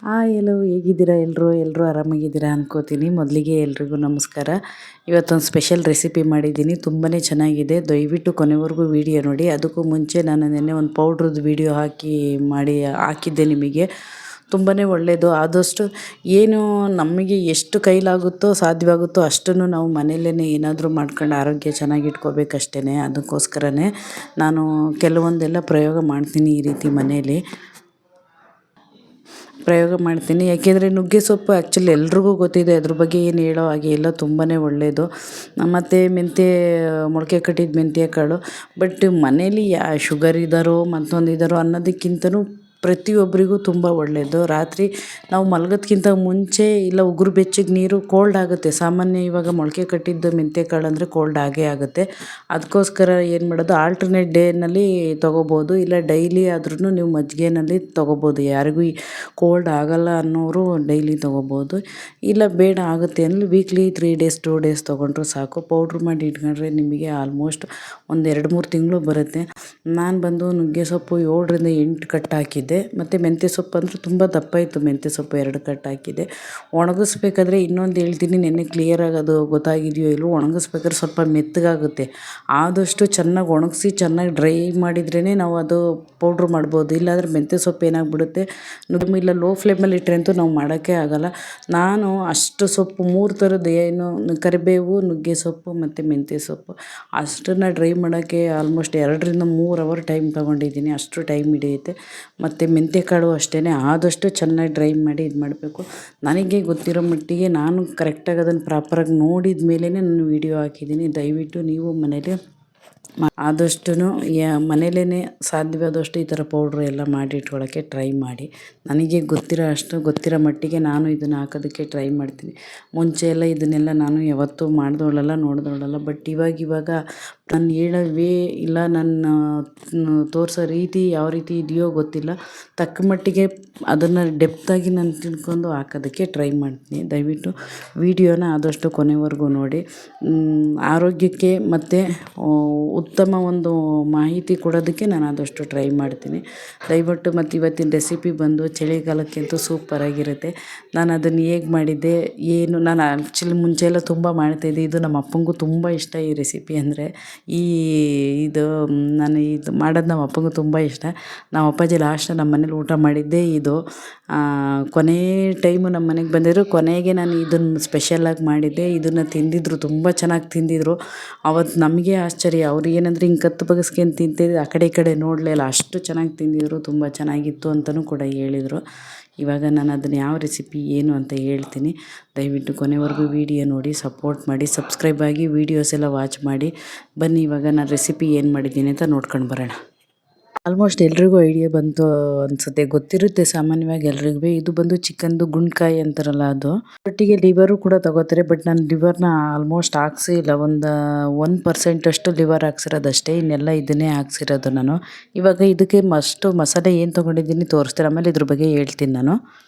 ಎಲ್ಲೋ ಹೇಗಿದ್ದೀರಾ ಎಲ್ಲರೂ ಆರಾಮಾಗಿದ್ದೀರಾ ಅನ್ಕೋತೀನಿ. ಮೊದಲಿಗೆ ಎಲ್ರಿಗೂ ನಮಸ್ಕಾರ. ಇವತ್ತೊಂದು ಸ್ಪೆಷಲ್ ರೆಸಿಪಿ ಮಾಡಿದ್ದೀನಿ, ತುಂಬಾ ಚೆನ್ನಾಗಿದೆ. ದಯವಿಟ್ಟು ಕೊನೆವರೆಗೂ ವೀಡಿಯೋ ನೋಡಿ. ಅದಕ್ಕೂ ಮುಂಚೆ ನಾನು ನೆನ್ನೆ ಒಂದು ಪೌಡ್ರದ್ದು ವೀಡಿಯೋ ಹಾಕಿದ್ದೆ ನಿಮಗೆ. ತುಂಬಾ ಒಳ್ಳೆಯದು. ಆದಷ್ಟು ಏನು ನಮಗೆ ಎಷ್ಟು ಕೈಲಾಗುತ್ತೋ ಸಾಧ್ಯವಾಗುತ್ತೋ ಅಷ್ಟನ್ನು ನಾವು ಮನೆಯಲ್ಲೇ ಏನಾದರೂ ಮಾಡ್ಕೊಂಡು ಆರೋಗ್ಯ ಚೆನ್ನಾಗಿ ಇಟ್ಕೋಬೇಕಷ್ಟೇ. ಅದಕ್ಕೋಸ್ಕರನೇ ನಾನು ಕೆಲವೊಂದೆಲ್ಲ ಪ್ರಯೋಗ ಮಾಡ್ತೀನಿ ಈ ರೀತಿ ಮನೇಲಿ ಪ್ರಯೋಗ ಮಾಡ್ತೀನಿ. ಯಾಕೆಂದರೆ ನುಗ್ಗೆ ಸೊಪ್ಪು ಆ್ಯಕ್ಚುಲಿ ಎಲ್ರಿಗೂ ಗೊತ್ತಿದೆ, ಅದ್ರ ಬಗ್ಗೆ ಏನು ಹೇಳೋ ಹಾಗೆ ಇಲ್ಲ, ತುಂಬಾ ಒಳ್ಳೆಯದು. ಮತ್ತು ಮೊಳಕೆ ಕಟ್ಟಿದ ಮೆಂತ್ಯ ಕಾಳು. ಬಟ್ ಮನೇಲಿ ಶುಗರ್ ಇದ್ದಾರೋ ಮತ್ತೊಂದು ಇದ್ದಾರೋ ಅನ್ನೋದಕ್ಕಿಂತನೂ ಪ್ರತಿಯೊಬ್ಬರಿಗೂ ತುಂಬ ಒಳ್ಳೆಯದು. ರಾತ್ರಿ ನಾವು ಮಲಗೋದ್ಕಿಂತ ಮುಂಚೆ ಇಲ್ಲ ಉಗುರು ಬೆಚ್ಚಗೆ ನೀರು ಕೋಲ್ಡ್ ಆಗುತ್ತೆ. ಸಾಮಾನ್ಯ ಇವಾಗ ಮೊಳಕೆ ಕಟ್ಟಿದ್ದು ಮೆಂತ್ಯ ಕಾಳು ಅಂದರೆ ಕೋಲ್ಡ್ ಆಗೇ ಆಗುತ್ತೆ. ಅದಕ್ಕೋಸ್ಕರ ಏನು ಮಾಡೋದು, ಆಲ್ಟರ್ನೇಟ್ ಡೇನಲ್ಲಿ ತೊಗೋಬೋದು, ಇಲ್ಲ ಡೈಲಿ ಆದ್ರೂ ನೀವು ಮಜ್ಜಿಗೆನಲ್ಲಿ ತೊಗೋಬೋದು. ಯಾರಿಗೂ ಕೋಲ್ಡ್ ಆಗಲ್ಲ ಅನ್ನೋರು ಡೈಲಿ ತೊಗೋಬೋದು. ಇಲ್ಲ ಬೇಡ ಆಗುತ್ತೆ ಅಂದರೆ ವೀಕ್ಲಿ 3 ಡೇಸ್ 2 ಡೇಸ್ ತೊಗೊಂಡ್ರು ಸಾಕು. ಪೌಡ್ರ್ ಮಾಡಿ ಇಟ್ಕೊಂಡ್ರೆ ನಿಮಗೆ ಆಲ್ಮೋಸ್ಟ್ ಒಂದು 2-3 ತಿಂಗಳು ಬರುತ್ತೆ. ನಾನು ಬಂದು ನುಗ್ಗೆ ಸೊಪ್ಪು 7ರಿಂದ 8 ಕಟ್ಟು ಹಾಕಿದ್ದೆ. ಮತ್ತು ಮೆಂತ್ಯ ಸೊಪ್ಪು ಅಂದರೆ ತುಂಬ ದಪ್ಪ ಇತ್ತು, ಮೆಂತ್ಯ ಸೊಪ್ಪು 2 ಕಟ್ಟು ಹಾಕಿದ್ದೆ. ಒಣಗಿಸ್ಬೇಕಾದ್ರೆ ಇನ್ನೊಂದು ಹೇಳ್ತೀನಿ, ನೆನ್ನೆ ಕ್ಲಿಯರಾಗಿ ಅದು ಗೊತ್ತಾಗಿದೆಯೋ ಇಲ್ಲವೋ, ಒಣಗಿಸ್ಬೇಕಾದ್ರೆ ಸ್ವಲ್ಪ ಮೆತ್ತಗಾಗುತ್ತೆ. ಆದಷ್ಟು ಚೆನ್ನಾಗಿ ಒಣಗಿಸಿ ಚೆನ್ನಾಗಿ ಡ್ರೈ ಮಾಡಿದ್ರೇ ನಾವು ಅದು ಪೌಡ್ರ್ ಮಾಡ್ಬೋದು. ಇಲ್ಲಾಂದರೆ ಮೆಂತ್ಯ ಸೊಪ್ಪು ಏನಾಗ್ಬಿಡುತ್ತೆ, ಇಲ್ಲ ಲೋ ಫ್ಲೇಮಲ್ಲಿ ಇಟ್ಟರೆ ಅಂತೂ ನಾವು ಮಾಡೋಕ್ಕೆ ಆಗೋಲ್ಲ. ನಾನು ಅಷ್ಟು ಸೊಪ್ಪು 3 ಥರದ್ದು, ಏನು ಕರಿಬೇವು, ನುಗ್ಗೆ ಸೊಪ್ಪು ಮತ್ತು ಮೆಂತ್ಯ ಸೊಪ್ಪು ಅಷ್ಟನ್ನು ಡ್ರೈ ಮಾಡೋಕ್ಕೆ ಆಲ್ಮೋಸ್ಟ್ 2ರಿಂದ 3 ಅವರ್ ಟೈಮ್ ತೊಗೊಂಡಿದ್ದೀನಿ. ಅಷ್ಟು ಟೈಮ್ ಹಿಡಿಯುತ್ತೆ. ಮತ್ತು ಮೆಂತ್ಯ ಕಾಳು ಅಷ್ಟೇ, ಆದಷ್ಟು ಚೆನ್ನಾಗಿ ಡ್ರೈ ಮಾಡಿ ಇದು ಮಾಡಬೇಕು. ನನಗೆ ಗೊತ್ತಿರೋ ಮಟ್ಟಿಗೆ ನಾನು ಕರೆಕ್ಟಾಗಿ ಅದನ್ನು ಪ್ರಾಪರಾಗಿ ನೋಡಿದ ಮೇಲೇ ನಾನು ವೀಡಿಯೋ ಹಾಕಿದ್ದೀನಿ. ದಯವಿಟ್ಟು ನೀವು ಮನೇಲಿ ಆದಷ್ಟು ಮನೇಲೇ ಸಾಧ್ಯವಾದಷ್ಟು ಈ ಥರ ಪೌಡ್ರು ಎಲ್ಲ ಮಾಡಿ ಇಟ್ಕೊಳ್ಳೋಕ್ಕೆ ಟ್ರೈ ಮಾಡಿ. ನನಗೆ ಗೊತ್ತಿರೋ ಮಟ್ಟಿಗೆ ನಾನು ಇದನ್ನು ಹಾಕೋದಕ್ಕೆ ಟ್ರೈ ಮಾಡ್ತೀನಿ. ಮುಂಚೆ ಎಲ್ಲ ಇದನ್ನೆಲ್ಲ ನಾನು ಯಾವತ್ತೂ ಮಾಡಿದವಳಲ್ಲ, ನೋಡಿದವಳಲ್ಲ. ಬಟ್ ಇವಾಗ ನಾನು ಹೇಳೋ ಇಲ್ಲ ನನ್ನ ತೋರಿಸೋ ರೀತಿ ಯಾವ ರೀತಿ ಇದೆಯೋ ಗೊತ್ತಿಲ್ಲ, ತಕ್ಕ ಮಟ್ಟಿಗೆ ಅದನ್ನು ಡೆಪ್ತಾಗಿ ನಾನು ತಿಳ್ಕೊಂಡು ಹಾಕೋದಕ್ಕೆ ಟ್ರೈ ಮಾಡ್ತೀನಿ. ದಯವಿಟ್ಟು ವೀಡಿಯೋನ ಆದಷ್ಟು ಕೊನೆವರೆಗೂ ನೋಡಿ. ಆರೋಗ್ಯಕ್ಕೆ ಮತ್ತು ಉತ್ತಮ ಒಂದು ಮಾಹಿತಿ ಕೊಡೋದಕ್ಕೆ ನಾನು ಆದಷ್ಟು ಟ್ರೈ ಮಾಡ್ತೀನಿ. ದಯವಿಟ್ಟು ಮತ್ತು ಇವತ್ತಿನ ರೆಸಿಪಿ ಬಂದು ಚಳಿಗಾಲಕ್ಕಂತೂ ಸೂಪರಾಗಿರುತ್ತೆ. ನಾನು ಅದನ್ನು ಹೇಗೆ ಮಾಡಿದ್ದೆ ಏನು, ನಾನು ಆ್ಯಕ್ಚುಲಿ ಮುಂಚೆ ಎಲ್ಲ ತುಂಬ ಮಾಡ್ತಾಯಿದ್ದೆ. ಇದು ನಮ್ಮ ಅಪ್ಪಂಗೂ ತುಂಬ ಇಷ್ಟ ಈ ರೆಸಿಪಿ ಅಂದರೆ. ನಾನು ಇದು ಮಾಡೋದು ನಮ್ಮ ಅಪ್ಪಂಗೂ ತುಂಬ ಇಷ್ಟ. ನಮ್ಮ ಅಪ್ಪಾಜಿ ಲಾಸ್ಟ್ ನಮ್ಮ ಮನೇಲಿ ಊಟ ಮಾಡಿದ್ದೇ ಇದು. ಕೊನೆ ಟೈಮು ನಮ್ಮ ಮನೆಗೆ ಬಂದಿದ್ರು, ಕೊನೆಗೆ ನಾನು ಇದನ್ನು ಸ್ಪೆಷಲಾಗಿ ಮಾಡಿದ್ದೆ. ಇದನ್ನು ತಿಂದಿದ್ರು, ತುಂಬ ಚೆನ್ನಾಗಿ ತಿಂದಿದ್ರು. ಅವತ್ತು ನಮಗೆ ಆಶ್ಚರ್ಯ, ಅವ್ರು ಏನಂದರೆ ಹಿಂಗೆ ಕತ್ತು ಬಗಸ್ಕೊಂಡು ತಿಂತಿದ್ದು, ಆ ಕಡೆ ಈ ಕಡೆ ನೋಡಲೇ ಇಲ್ಲ, ಅಷ್ಟು ಚೆನ್ನಾಗಿ ತಿಂದಿದ್ರು. ತುಂಬ ಚೆನ್ನಾಗಿತ್ತು ಅಂತಲೂ ಕೂಡ ಹೇಳಿದರು. ಇವಾಗ ನಾನು ಅದನ್ನು ಯಾವ ರೆಸಿಪಿ ಏನು ಅಂತ ಹೇಳ್ತೀನಿ. ದಯವಿಟ್ಟು ಕೊನೆವರೆಗೂ ವೀಡಿಯೋ ನೋಡಿ, ಸಪೋರ್ಟ್ ಮಾಡಿ, ಸಬ್ಸ್ಕ್ರೈಬ್ ಆಗಿ ವೀಡಿಯೋಸ್ ಎಲ್ಲ ವಾಚ್ ಮಾಡಿ. ಬನ್ನಿ ಇವಾಗ ನಾನು ರೆಸಿಪಿ ಏನು ಮಾಡಿದ್ದೀನಿ ಅಂತ ನೋಡ್ಕೊಂಡು ಬರೋಣ. ಆಲ್ಮೋಸ್ಟ್ ಎಲ್ರಿಗೂ ಐಡಿಯಾ ಬಂತು ಅನಿಸುತ್ತೆ, ಗೊತ್ತಿರುತ್ತೆ ಸಾಮಾನ್ಯವಾಗಿ ಎಲ್ರಿಗೂ. ಇದು ಬಂದು ಚಿಕನ್ದು ಗುಂಡ್ಕಾಯಿ ಅಂತಾರಲ್ಲ ಅದು. ಒಟ್ಟಿಗೆ ಲಿವರು ಕೂಡ ತಗೋತಾರೆ, ಬಟ್ ನಾನು ಲಿವರ್ನ ಆಲ್ಮೋಸ್ಟ್ ಹಾಕ್ಸಿಲ್ಲ. 1% ಅಷ್ಟು ಲಿವರ್ ಹಾಕ್ಸಿರೋದಷ್ಟೇ, ಇನ್ನೆಲ್ಲ ಇದನ್ನೇ ಹಾಕ್ಸಿರೋದು ನಾನು. ಇವಾಗ ಇದಕ್ಕೆ ಮಸಾಲೆ ಏನು ತೊಗೊಂಡಿದ್ದೀನಿ ತೋರಿಸ್ತೀನಿ, ಆಮೇಲೆ ಇದ್ರ ಬಗ್ಗೆ ಹೇಳ್ತೀನಿ ನಾನು.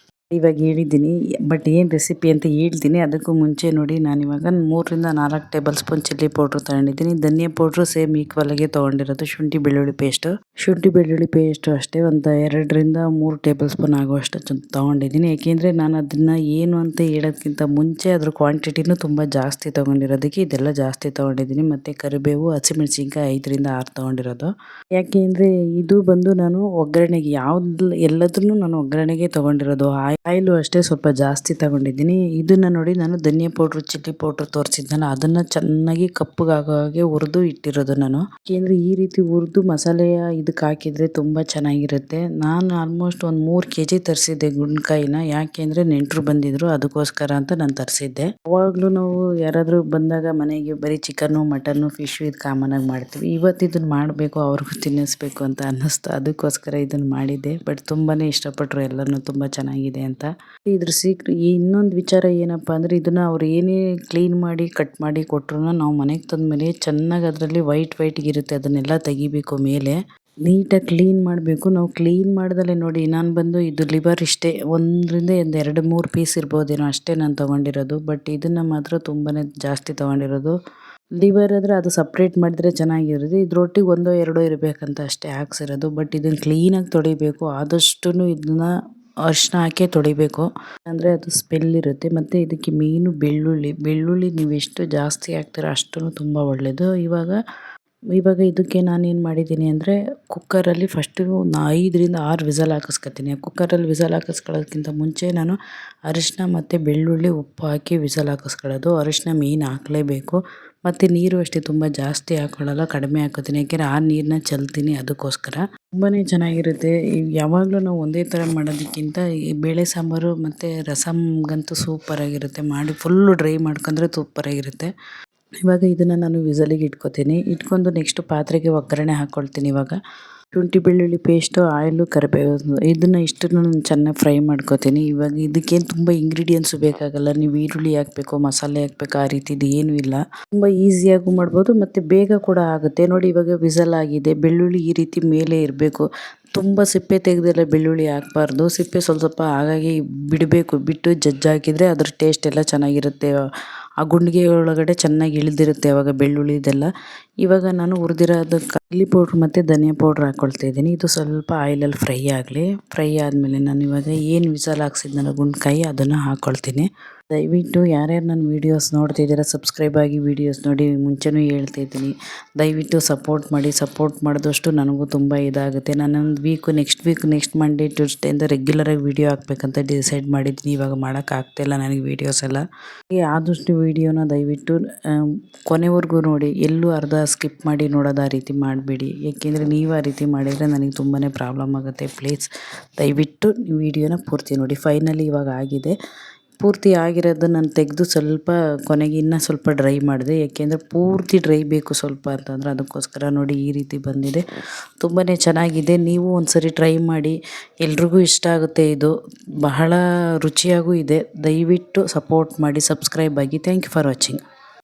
ಇವಾಗ ಹೇಳಿದ್ದೀನಿ, ಬಟ್ ಏನು ರೆಸಿಪಿ ಅಂತ ಹೇಳ್ತೀನಿ. ಅದಕ್ಕೂ ಮುಂಚೆ ನೋಡಿ, ನಾನಿವಾಗ 3ರಿಂದ 4 ಟೇಬಲ್ ಸ್ಪೂನ್ ಚಿಲ್ಲಿ ಪೌಡ್ರು ತೊಗೊಂಡಿದ್ದೀನಿ. ಧನಿಯಾ ಪೌಡ್ರು ಸೇಮ್ ಈಕ್ವಲಾಗೆ ತೊಗೊಂಡಿರೋದು. ಶುಂಠಿ ಬೆಳ್ಳುಳ್ಳಿ ಪೇಸ್ಟು ಅಷ್ಟೇ ಒಂದು 2ರಿಂದ 3 ಟೇಬಲ್ ಸ್ಪೂನ್ ಆಗುವಷ್ಟು ತೊಗೊಂಡಿದ್ದೀನಿ. ಏಕೆಂದರೆ ನಾನು ಅದನ್ನು ಏನು ಅಂತ ಹೇಳೋದಕ್ಕಿಂತ ಮುಂಚೆ ಅದ್ರ ಕ್ವಾಂಟಿಟಿನೂ ತುಂಬ ಜಾಸ್ತಿ ತೊಗೊಂಡಿರೋದಕ್ಕೆ ಇದೆಲ್ಲ ಜಾಸ್ತಿ ತೊಗೊಂಡಿದ್ದೀನಿ. ಮತ್ತು ಕರಿಬೇವು, ಹಸಿಮೆಣ್ಸಿನ್ಕಾಯಿ 5ರಿಂದ 6 ತೊಗೊಂಡಿರೋದು. ಯಾಕೆಂದರೆ ಇದು ಬಂದು ನಾನು ಒಗ್ಗರಣೆಗೆ ಎಲ್ಲದನ್ನೂ ನಾನು ಒಗ್ಗರಣೆಗೆ ತೊಗೊಂಡಿರೋದು. ಆಯಿಲು ಅಷ್ಟೇ ಸ್ವಲ್ಪ ಜಾಸ್ತಿ ತೊಗೊಂಡಿದ್ದೀನಿ. ಇದನ್ನು ನೋಡಿ, ನಾನು ಧನಿಯಾ ಪೌಡ್ರು, ಚಿಲ್ಲಿ ಪೌಡ್ರು ತೋರಿಸಿದ್ನಲ್ಲ, ಅದನ್ನು ಚೆನ್ನಾಗಿ ಕಪ್ಪಗಾಗೋ ಹಾಗೆ ಹುರಿದು ಇಟ್ಟಿರೋದು ನಾನು. ಏಕೆಂದರೆ ಈ ರೀತಿ ಹುರಿದು ಮಸಾಲೆಯ ಇದಕ್ಕೆ ಹಾಕಿದರೆ ತುಂಬ ಚೆನ್ನಾಗಿರುತ್ತೆ. ನಾನು ಆಲ್ಮೋಸ್ಟ್ ಒಂದು 3 kg ತರಿಸಿದ್ದೆ ಗುಂಡ್ಕಾಯಿನ. ಯಾಕೆಂದರೆ ನೆಂಟರು ಬಂದಿದ್ದರು, ಅದಕ್ಕೋಸ್ಕರ ಅಂತ ನಾನು ತರಿಸಿದ್ದೆ. ಅವಾಗಲೂ ನಾವು ಯಾರಾದರೂ ಬಂದಾಗ ಮನೆಗೆ ಬರೀ ಚಿಕನ್ನು, ಮಟನ್ನು, ಫಿಶ್ಶು ಇದು ಕಾಮನಾಗಿ ಮಾಡ್ತೀವಿ. ಇವತ್ತು ಇದನ್ನು ಮಾಡಬೇಕು, ಅವ್ರಿಗೂ ತಿನ್ನಿಸ್ಬೇಕು ಅಂತ ಅನ್ನಿಸ್ತು, ಅದಕ್ಕೋಸ್ಕರ ಇದನ್ನು ಮಾಡಿದ್ದೆ. ಬಟ್ ತುಂಬಾ ಇಷ್ಟಪಟ್ಟರು ಎಲ್ಲರೂ, ತುಂಬ ಚೆನ್ನಾಗಿದೆ ಅಂತ. ಇದ್ರ ಇನ್ನೊಂದು ವಿಚಾರ ಏನಪ್ಪ ಅಂದರೆ, ಇದನ್ನು ಅವ್ರು ಏನೇ ಕ್ಲೀನ್ ಮಾಡಿ ಕಟ್ ಮಾಡಿ ಕೊಟ್ಟರು ನಾವು ಮನೆಗೆ ತಂದಮೇಲೆ ಚೆನ್ನಾಗಿ ಅದರಲ್ಲಿ ವೈಟ್ಗಿರುತ್ತೆ, ಅದನ್ನೆಲ್ಲ ತೆಗಿಬೇಕು. ಮೇಲೆ ನೀಟಾಗಿ ಕ್ಲೀನ್ ಮಾಡಬೇಕು. ನಾವು ಕ್ಲೀನ್ ಮಾಡ್ದಲೇ ನೋಡಿ, ನಾನು ಬಂದು ಇದು ಲಿವರ್ ಇಷ್ಟೇ 1ರಿಂದ 2-3 ಪೀಸ್ ಇರ್ಬೋದೇನೋ ಅಷ್ಟೇ ನಾನು ತೊಗೊಂಡಿರೋದು. ಬಟ್ ಇದನ್ನು ಮಾತ್ರ ತುಂಬಾ ಜಾಸ್ತಿ ತೊಗೊಂಡಿರೋದು. ಲಿವರ್ ಆದರೆ ಅದು ಸಪ್ರೇಟ್ ಮಾಡಿದರೆ ಚೆನ್ನಾಗಿರುತ್ತೆ, ಇದ್ರೊಟ್ಟಿಗೆ 1-2 ಇರಬೇಕಂತ ಅಷ್ಟೇ ಹಾಕ್ಸಿರೋದು. ಬಟ್ ಇದನ್ನು ಕ್ಲೀನಾಗಿ ತೊಳಿಬೇಕು. ಆದಷ್ಟು ಇದನ್ನು ಅರಿಶಿನ ಹಾಕೇ ತೊಳಿಬೇಕು, ಅಂದರೆ ಅದು ಸ್ಮೆಲ್ ಇರುತ್ತೆ. ಮತ್ತು ಇದಕ್ಕೆ ಮೇಯ್ನು ಬೆಳ್ಳುಳ್ಳಿ ನೀವು ಎಷ್ಟು ಜಾಸ್ತಿ ಹಾಕ್ತೀರೋ ಅಷ್ಟೂ ತುಂಬ ಒಳ್ಳೆಯದು. ಇವಾಗ ಇದಕ್ಕೆ ನಾನೇನು ಮಾಡಿದ್ದೀನಿ ಅಂದರೆ ಕುಕ್ಕರಲ್ಲಿ ಫಸ್ಟು 5ರಿಂದ 6 ವಿಸಲ್ ಹಾಕಿಸ್ಕೊತೀನಿ. ಕುಕ್ಕರಲ್ಲಿ ವಿಸಲ್ ಹಾಕಿಸ್ಕೊಳ್ಳೋದಕ್ಕಿಂತ ಮುಂಚೆ ನಾನು ಅರಿಶಿನ ಮತ್ತು ಬೆಳ್ಳುಳ್ಳಿ ಉಪ್ಪು ಹಾಕಿ ವಿಸಲ್ ಹಾಕಿಸ್ಕೊಳ್ಳೋದು. ಅರಿಶಿನ ಮೇಯ್ನ್ ಹಾಕಲೇಬೇಕು. ಮತ್ತು ನೀರು ಅಷ್ಟೇ ತುಂಬ ಜಾಸ್ತಿ ಹಾಕ್ಕೊಳ್ಳಲ್ಲ, ಕಡಿಮೆ ಹಾಕೋತೀನಿ. ಯಾಕೆಂದರೆ ಆ ನೀರನ್ನ ಚೆಲ್ತೀನಿ, ಅದಕ್ಕೋಸ್ಕರ ತುಂಬಾ ಚೆನ್ನಾಗಿರುತ್ತೆ. ಯಾವಾಗಲೂ ನಾವು ಒಂದೇ ಥರ ಮಾಡೋದಕ್ಕಿಂತ ಈ ಬೇಳೆ ಸಾಂಬಾರು ಮತ್ತು ರಸಮ್ಗಂತೂ ಸೂಪರಾಗಿರುತ್ತೆ. ಮಾಡಿ ಫುಲ್ಲು ಡ್ರೈ ಮಾಡ್ಕೊಂಡ್ರೆ ಸೂಪರಾಗಿರುತ್ತೆ. ಇವಾಗ ಇದನ್ನು ನಾನು ವಿಸಲಿಗೆ ಇಟ್ಕೊಂಡು ನೆಕ್ಸ್ಟ್ ಪಾತ್ರೆಗೆ ಒಗ್ಗರಣೆ ಹಾಕ್ಕೊಳ್ತೀನಿ. ಇವಾಗ ಶುಂಠಿ ಬೆಳ್ಳುಳ್ಳಿ ಪೇಸ್ಟು, ಆಯಿಲು, ಕರಿಬೇವು ಇದನ್ನು ಇಷ್ಟನ್ನು ಚೆನ್ನಾಗಿ ಫ್ರೈ ಮಾಡ್ಕೊತೀನಿ. ಇವಾಗ ಇದಕ್ಕೇನು ತುಂಬ ಇಂಗ್ರೀಡಿಯೆಂಟ್ಸು ಬೇಕಾಗಲ್ಲ. ನೀವು ಈರುಳ್ಳಿ ಹಾಕಬೇಕು, ಮಸಾಲೆ ಹಾಕಬೇಕು, ಆ ರೀತಿದು ಏನೂ ಇಲ್ಲ. ತುಂಬ ಈಸಿಯಾಗೂ ಮಾಡ್ಬೋದು ಮತ್ತು ಬೇಗ ಕೂಡ ಆಗುತ್ತೆ. ನೋಡಿ ಇವಾಗ ವಿಸಲ್ ಆಗಿದೆ. ಬೆಳ್ಳುಳ್ಳಿ ಈ ರೀತಿ ಮೇಲೆ ಇರಬೇಕು. ತುಂಬ ಸಿಪ್ಪೆ ತೆಗೆದೆಲ್ಲ ಬೆಳ್ಳುಳ್ಳಿ ಹಾಕಬಾರ್ದು. ಸಿಪ್ಪೆ ಸ್ವಲ್ಪ ಹಾಗಾಗಿ ಬಿಡಬೇಕು. ಬಿಟ್ಟು ಜಜ್ಜಾಕಿದರೆ ಅದ್ರ ಟೇಸ್ಟ್ ಎಲ್ಲ ಚೆನ್ನಾಗಿರುತ್ತೆ. ಆ ಗುಂಡಿಗೆ ಒಳಗಡೆ ಚೆನ್ನಾಗಿ ಇಳಿದಿರುತ್ತೆ ಆವಾಗ ಬೆಳ್ಳುಳ್ಳಿದೆಲ್ಲ. ಇವಾಗ ನಾನು ಹುರಿದಿರೋದು ಚಿಲ್ಲಿ ಪೌಡ್ರ್ ಮತ್ತು ಧನಿಯಾ ಪೌಡ್ರ್ ಹಾಕ್ಕೊಳ್ತಾ ಇದ್ದೀನಿ. ಇದು ಸ್ವಲ್ಪ ಆಯಿಲಲ್ಲಿ ಫ್ರೈ ಆಗಲಿ. ಫ್ರೈ ಆದಮೇಲೆ ನಾನು ಇವಾಗ ಏನು ವಿಸಲ್ ಹಾಕ್ಸಿದ್ನಲ್ಲ ಗುಂಡ್ಕಾಯಿ, ಅದನ್ನು ಹಾಕ್ಕೊಳ್ತೀನಿ. ದಯವಿಟ್ಟು ಯಾರ್ಯಾರು ನನ್ನ ವೀಡಿಯೋಸ್ ನೋಡ್ತಿದ್ದೀರಾ ಸಬ್ಸ್ಕ್ರೈಬ್ ಆಗಿ ವೀಡಿಯೋಸ್ ನೋಡಿ. ಮುಂಚೆನೂ ಹೇಳ್ತಾ ಇದ್ದೀನಿ, ದಯವಿಟ್ಟು ಸಪೋರ್ಟ್ ಮಾಡಿ. ಸಪೋರ್ಟ್ ಮಾಡಿದಷ್ಟು ನನಗೂ ತುಂಬ ಇದಾಗುತ್ತೆ. ನಾನೊಂದು ನೆಕ್ಸ್ಟ್ ಮಂಡೇ ಟ್ಯೂಸ್ಡೇಯಿಂದ ರೆಗ್ಯುಲರಾಗಿ ವೀಡಿಯೋ ಹಾಕಬೇಕಂತ ಡಿಸೈಡ್ ಮಾಡಿದ್ದೀನಿ. ಇವಾಗ ಮಾಡೋಕ್ಕಾಗ್ತಾಯಿಲ್ಲ ನನಗೆ ವೀಡಿಯೋಸ್ ಎಲ್ಲ. ಆದಷ್ಟು ವೀಡಿಯೋನ ದಯವಿಟ್ಟು ಕೊನೆವರೆಗೂ ನೋಡಿ. ಎಲ್ಲೂ ಅರ್ಧ ಸ್ಕಿಪ್ ಮಾಡಿ ನೋಡೋದು ಆ ರೀತಿ ಮಾಡಬೇಡಿ. ಏಕೆಂದರೆ ನೀವು ಆ ರೀತಿ ಮಾಡಿದರೆ ನನಗೆ ತುಂಬಾ ಪ್ರಾಬ್ಲಮ್ ಆಗುತ್ತೆ. ಪ್ಲೀಸ್ ದಯವಿಟ್ಟು ವೀಡಿಯೋನ ಪೂರ್ತಿ ನೋಡಿ. ಫೈನಲಿ ಇವಾಗ ಆಗಿದೆ. ಪೂರ್ತಿ ಆಗಿರೋದು ನಾನು ತೆಗೆದು ಸ್ವಲ್ಪ ಕೊನೆಗೆ ಇನ್ನೂ ಸ್ವಲ್ಪ ಡ್ರೈ ಮಾಡಿದೆ. ಏಕೆಂದರೆ ಪೂರ್ತಿ ಡ್ರೈ ಬೇಕು ಸ್ವಲ್ಪ ಅಂತಂದರೆ, ಅದಕ್ಕೋಸ್ಕರ ನೋಡಿ ಈ ರೀತಿ ಬಂದಿದೆ. ತುಂಬಾ ಚೆನ್ನಾಗಿದೆ. ನೀವು ಒಂದ್ಸರಿ ಟ್ರೈ ಮಾಡಿ, ಎಲ್ರಿಗೂ ಇಷ್ಟ ಆಗುತ್ತೆ. ಇದು ಬಹಳ ರುಚಿಯಾಗೂ ಇದೆ. ದಯವಿಟ್ಟು ಸಪೋರ್ಟ್ ಮಾಡಿ, ಸಬ್ಸ್ಕ್ರೈಬ್ ಆಗಿ. Thank you for watching.